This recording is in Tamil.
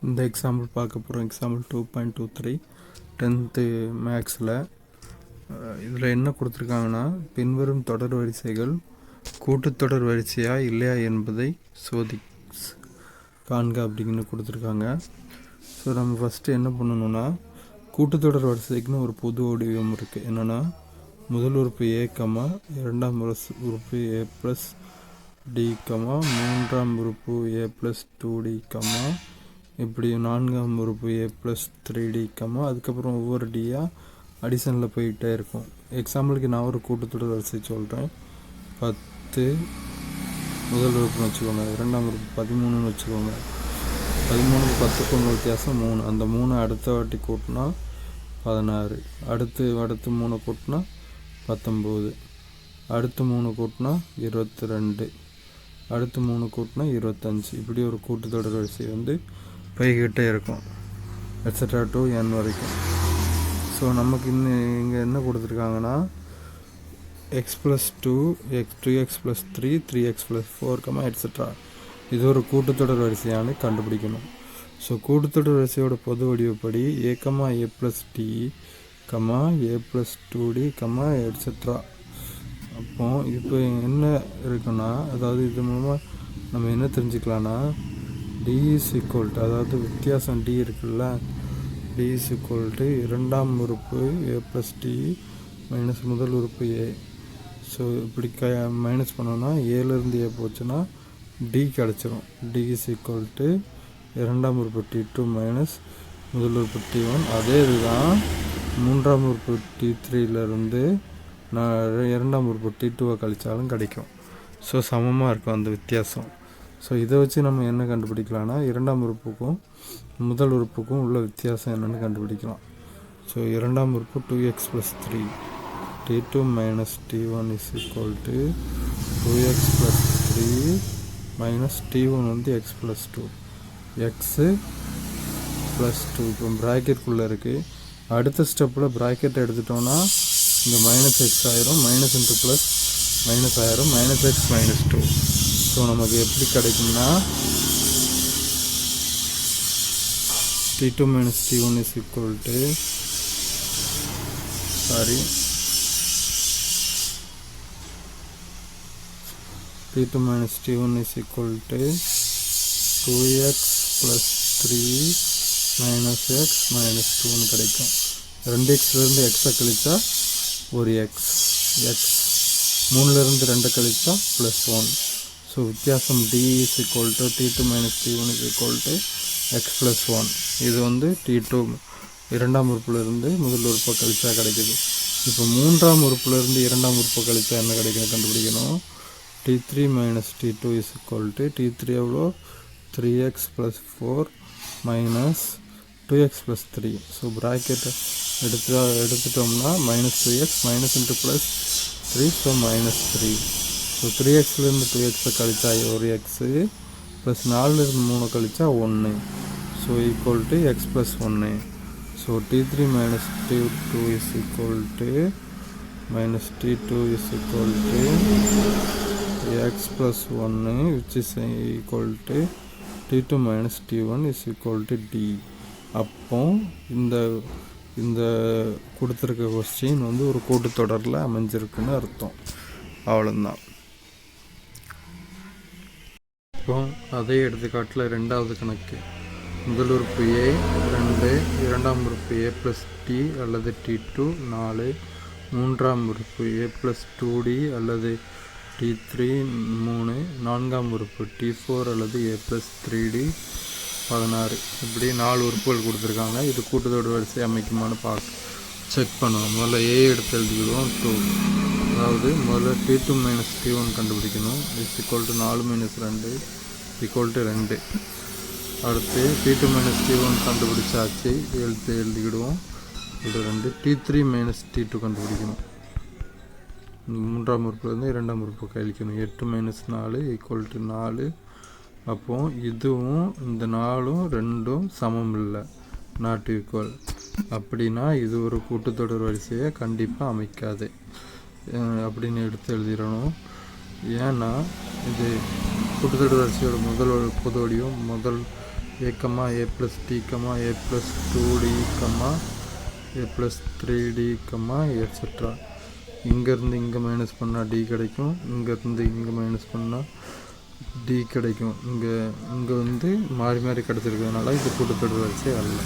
இந்த எக்ஸாம்பிள் பார்க்க போகிறோம். எக்ஸாம்பிள் 2.23 10th மேக்ஸில். இதில் என்ன கொடுத்துருக்காங்கன்னா, பின்வரும் தொடர் வரிசைகள் கூட்டுத்தொடர் வரிசையா இல்லையா என்பதை காண்க அப்படின்னு கொடுத்துருக்காங்க. ஸோ நம்ம ஃபஸ்ட்டு என்ன பண்ணணும்னா, கூட்டுத்தொடர் வரிசைக்குன்னு ஒரு பொது வடிவம் இருக்குது. என்னென்னா, முதல் உறுப்பு ஏ கமா, இரண்டாம் உறுப்பு ஏ ப்ளஸ் டி கமா, மூன்றாம் உறுப்பு ஏ ப்ளஸ் 2d கமா, இப்படி நான்காம் உறுப்பு ஏ ப்ளஸ் 3d கமா, அதுக்கப்புறம் ஒவ்வொரு டியாக அடிஷனில் போயிட்டே இருக்கும். எக்ஸாம்பிளுக்கு நான் ஒரு கூட்டுத்தொடர் வரிசை சொல்கிறேன். 10 முதல் உறுப்புன்னு வச்சுக்கோங்க, இரண்டாம் உறுப்பு 13ன்னு வச்சுக்கோங்க. 13க்கு 10க்கு ஒன்று வித்தியாசம் 3. அந்த 3 அடுத்த வாட்டி கூட்டினா 16, அடுத்து 3 கூட்டினா 19, அடுத்து 3 கூட்டினா 22, அடுத்து 3 கூட்டினா 25. இப்படி ஒரு கூட்டுத்தொடர் வரிசை போய்கிட்டே இருக்கும், எட்ஸட்ரா டு n வரைக்கும். ஸோ நமக்கு இங்கே என்ன கொடுத்துருக்காங்கன்னா, x+2, 2x+3, 3x+4, எட்ஸட்ரா. இது ஒரு கூட்டுத்தொடர் வரிசையானு கண்டுபிடிக்கணும். ஸோ கூட்டுத்தொடர் வரிசையோட பொது வடிவப்படி a, a + d, a + 2d, et cetera. அப்போ இப்போ என்ன இருக்குன்னா, அதாவது இது மூலமாக நம்ம என்ன தெரிஞ்சுக்கலான்னா, d = அதாவது வித்தியாசம் d இருக்குல்ல, d = இரண்டாம் உறுப்பு a + d மைனஸ் முதல் உறுப்பு a. ஸோ இப்படி மைனஸ் பண்ணோன்னா ஏலேருந்து a போச்சுன்னா d கிடச்சிரும். d = இரண்டாம் உறுப்பு t2 மைனஸ் முதல் உறுப்பு t1. அதே இதுதான் மூன்றாம் உறுப்பு t3லேருந்து இரண்டாம் உறுப்பு t2 கழித்தாலும் கிடைக்கும். ஸோ சமமாக இருக்கும் அந்த வித்தியாசம். ஸோ இதை வச்சு நம்ம என்ன கண்டுபிடிக்கலாம்னா, இரண்டாம் உறுப்புக்கும் முதல் உறுப்புக்கும் உள்ள வித்தியாசம் என்னென்னு கண்டுபிடிக்கலாம். ஸோ இரண்டாம் உறுப்பு 2x+3, t2 minus t1 = 2x+3 minus t1 x+2, x+2. இப்போ ப்ராக்கெட்குள்ளே இருக்குது. அடுத்த ஸ்டெப்பில் ப்ராக்கெட் எடுத்துட்டோன்னா இங்கே -x ஆயிரும், மைனஸ் இன்ட்டு ப்ளஸ் மைனஸ் ஆயிரும், -x -2. ஸோ நமக்கு எப்படி கிடைக்கும்னா, t2 minus t1 t2 minus t1 2x+3 minus x minus 2ன்னு கிடைக்கும். 2xலேருந்து எக்ஸை கழித்தா ஒரு எக்ஸ், 3லேருந்து 2 கழித்தா +1. ஸோ வித்தியாசம் d = t2 minus t1 x+1. இது t2 இரண்டாம் உறுப்புலேருந்து முதல் உறுப்பை கழித்தா கிடைக்குது. இப்போ மூன்றாம் உறுப்புலேருந்து இரண்டாம் உறுப்பை கழித்தா என்ன கிடைக்கும் கண்டுபிடிக்கணும். t3 மைனஸ் t2 t3 எவ்வளோ, 3x+4 minus 2x+3. So bracket எடுத்துட்டோம்னா -2x minus into plus 3, so -3. So 3xலேருந்து 2xை கழித்தா ஒரு எக்ஸு, ப்ளஸ் 4லேருந்து 3 கழித்தா 1. So x+1. So t3 minus t2 x+1 which is t2 minus t1 d. அப்போ இந்த கொடுத்துருக்க கொஸ்டின் ஒரு கூட்டுத்தொடரில் அமைஞ்சிருக்குன்னு அர்த்தம். அவ்வளோதான். இப்போ அதே எடுத்துக்காட்டில் ரெண்டாவது கணக்கு. முதல் உறுப்பு a 2, இரண்டாம் உறுப்பு a + d அல்லது t2 4, மூன்றாம் உறுப்பு a + 2d அல்லது t3 3, நான்காம் உறுப்பு t4 அல்லது a + 3d 16. இப்படி 4 உறுப்புகள் கொடுத்துருக்காங்க. இது கூட்டுத்தொடர் வரிசை அமைக்குமான்னு செக் பண்ணுவோம். முதல்ல a எடுத்து எழுதிக்கிடுவோம். 2, அதாவது முதல்ல t2 மைனஸ் t1 கண்டுபிடிக்கணும். = 4 - 2 2. அடுத்து t2 மைனஸ் t1 கண்டுபிடிச்சாச்சு, எழுதிக்கிடுவோம். 2. t3 மைனஸ் t2 கண்டுபிடிக்கணும். மூன்றாம் உறுப்புலேருந்து இரண்டாம் உறுப்பு கழிக்கணும். 8 - 4 = 4. அப்போது இதுவும் இந்த 4ம் 2ம் சமம் இல்லை, நாட் ஈக்குவல். அப்படின்னா இது ஒரு கூட்டுத்தொடர் வரிசையை கண்டிப்பாக அமைக்காது அப்படின்னு எடுத்து எழுதிடணும். ஏன்னா இது கூட்டுத்தொடர் வரிசையோட முதல் பொது வடிவம் முதல் a comma a plus t comma a plus 2d comma a plus 3d comma etc. இங்கேருந்து இங்கே மைனஸ் பண்ணால் d கிடைக்கும், இங்கேருந்து இங்கே மைனஸ் பண்ணால் d கிடைக்கும். இங்கே வந்து மாறி மாறி கிடச்சிருக்கிறதுனால இது கூட்டுத்தொடர் வரிசை அல்ல.